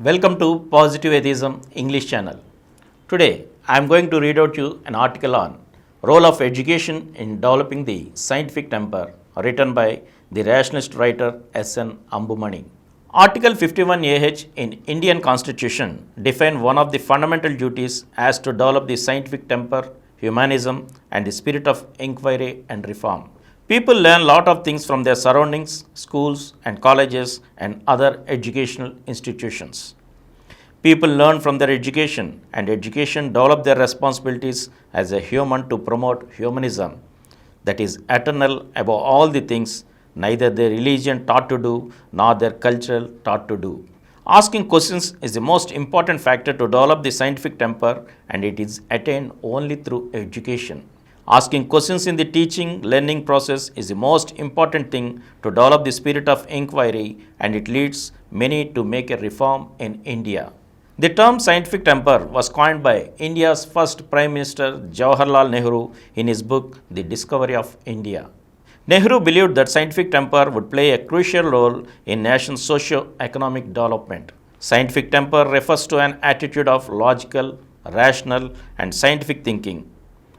Welcome to Positive Atheism English channel. Today I am going to read out you an article on role of education in developing the scientific temper written by the rationalist writer S.N. Ambumani. Article 51AH in Indian Constitution define one of the fundamental duties as to develop the scientific temper, humanism and the spirit of inquiry and reform. People learn a lot of things from their surroundings, schools and colleges and other educational institutions. People learn from their education and education develop their responsibilities as a human to promote humanism that is eternal above all the things neither their religion taught to do nor their culture taught to do. Asking questions is the most important factor to develop the scientific temper and it is attained only through education. Asking questions in the teaching learning process is the most important thing to develop the spirit of inquiry and it leads many to make a reform in India. The term scientific temper was coined by India's first Prime Minister Jawaharlal Nehru in his book The Discovery of India. Nehru believed that scientific temper would play a crucial role in nation's socio-economic development. Scientific temper refers to an attitude of logical, rational and scientific thinking.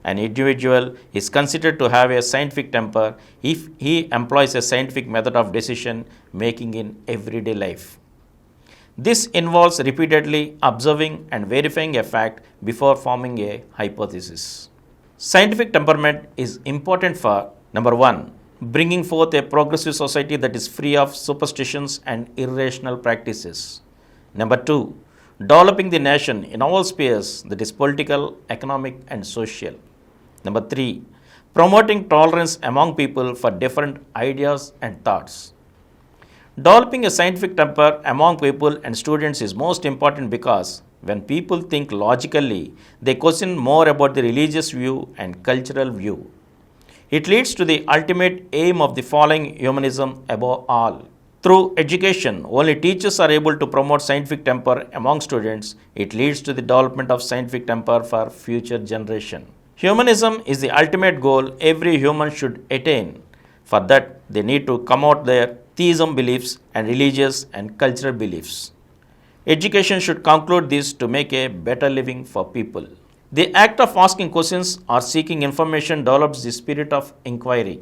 An individual is considered to have a scientific temper if he employs a scientific method of decision making in everyday life. This involves repeatedly observing and verifying a fact before forming a hypothesis. Scientific temperament is important for number 1, bringing forth a progressive society that is free of superstitions and irrational practices. Number 2, developing the nation in all spheres that is political, economic and social. Number 3, promoting tolerance among people for different ideas and thoughts. Developing a scientific temper among people and students is most important because when people think logically, they question more about the religious view and cultural view. It leads to the ultimate aim of the following humanism above all. Through education, only teachers are able to promote scientific temper among students. It leads to the development of scientific temper for future generation. Humanism is the ultimate goal every human should attain. For that, they need to come out their theism beliefs and religious and cultural beliefs. Education should conclude this to make a better living for people. The act of asking questions or seeking information develops the spirit of inquiry.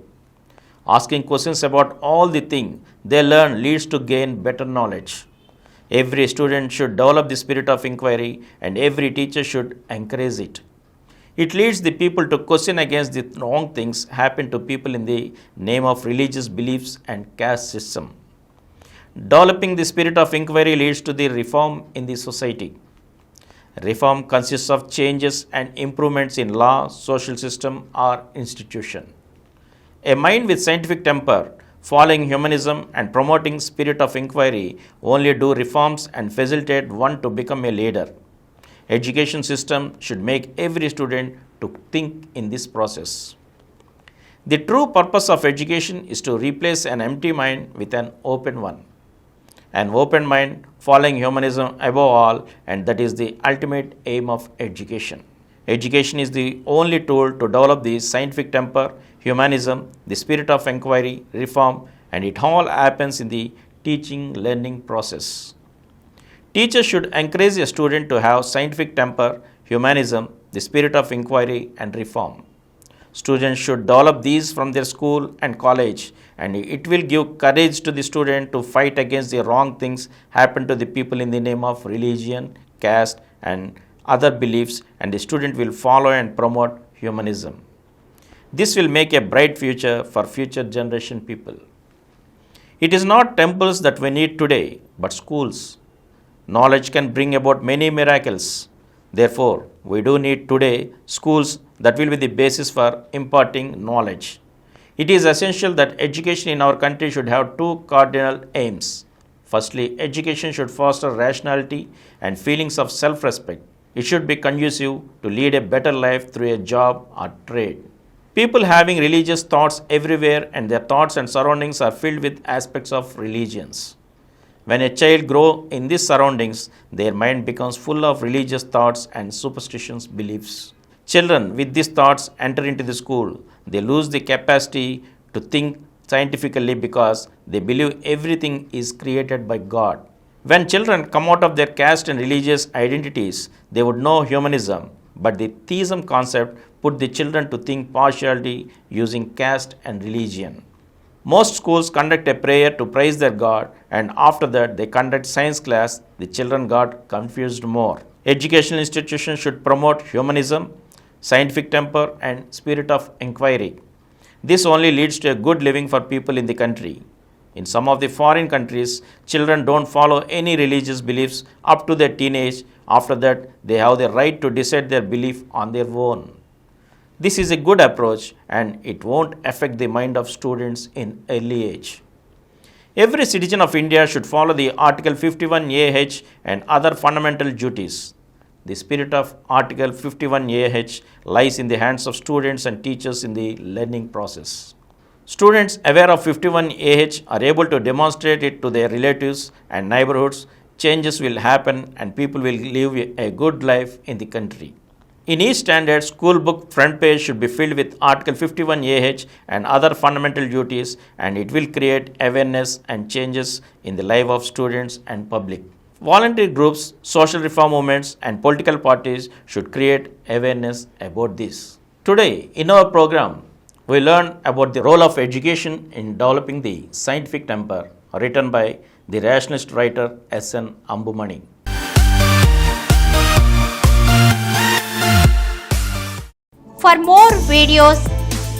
Asking questions about all the things they learn leads to gain better knowledge. Every student should develop the spirit of inquiry and every teacher should encourage it. It leads the people to question against the wrong things happen to people in the name of religious beliefs and caste system. Developing the spirit of inquiry leads to the reform in the society. Reform consists of changes and improvements in law, social system or institution. A mind with scientific temper, following humanism and promoting spirit of inquiry only do reforms and facilitate one to become a leader. Education system should make every student to think in this process. The true purpose of education is to replace an empty mind with an open one. An open mind following humanism above all, and that is the ultimate aim of education. Education is the only tool to develop the scientific temper, humanism, the spirit of inquiry, reform, and it all happens in the teaching learning process. Teachers should encourage a student to have scientific temper, humanism, the spirit of inquiry and reform. Students should develop these from their school and college and it will give courage to the student to fight against the wrong things happen to the people in the name of religion, caste and other beliefs and the student will follow and promote humanism. This will make a bright future for future generation people. It is not temples that we need today but schools. Knowledge can bring about many miracles. Therefore, we do need today schools that will be the basis for imparting knowledge. It is essential that education in our country should have two cardinal aims. Firstly, education should foster rationality and feelings of self-respect. It should be conducive to lead a better life through a job or trade. People having religious thoughts everywhere and their thoughts and surroundings are filled with aspects of religions. When a child grows in these surroundings, their mind becomes full of religious thoughts and superstitious beliefs. Children with these thoughts enter into the school. They lose the capacity to think scientifically because they believe everything is created by God. When children come out of their caste and religious identities, they would know humanism, but the theism concept put the children to think partiality using caste and religion. Most schools conduct a prayer to praise their God, and after that they conduct science class. The children got confused more. Educational institutions should promote humanism, scientific temper, and spirit of inquiry. This only leads to a good living for people in the country. In some of the foreign countries, children don't follow any religious beliefs up to their teenage. After that, they have the right to decide their belief on their own. This is a good approach and it won't affect the mind of students in early age. Every citizen of India should follow the Article 51AH and other fundamental duties. The spirit of Article 51AH lies in the hands of students and teachers in the learning process. Students aware of 51AH are able to demonstrate it to their relatives and neighborhoods. Changes will happen and people will live a good life in the country. In each standard school book front page should be filled with Article 51AH and other fundamental duties, and it will create awareness and changes in the life of students and public. Volunteer groups, social reform movements, and political parties should create awareness about this. Today, in our program, we learn about the role of education in developing the scientific temper, written by the rationalist writer S.N. Ambumani. For more videos,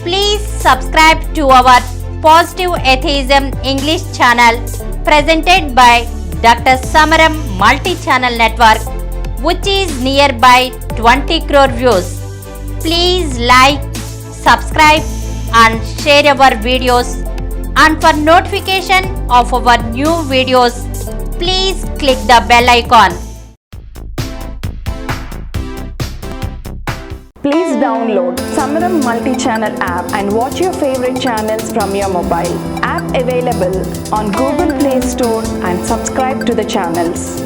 please subscribe to our Positive Atheism English channel presented by Dr. Samaram Multi-Channel Network, which is nearby 20 crore views. Please like, subscribe and share our videos, and for notification of our new videos, please click the bell icon. Please download Samaram Multi-Channel app and watch your favorite channels from your mobile. App available on Google Play Store and subscribe to the channels.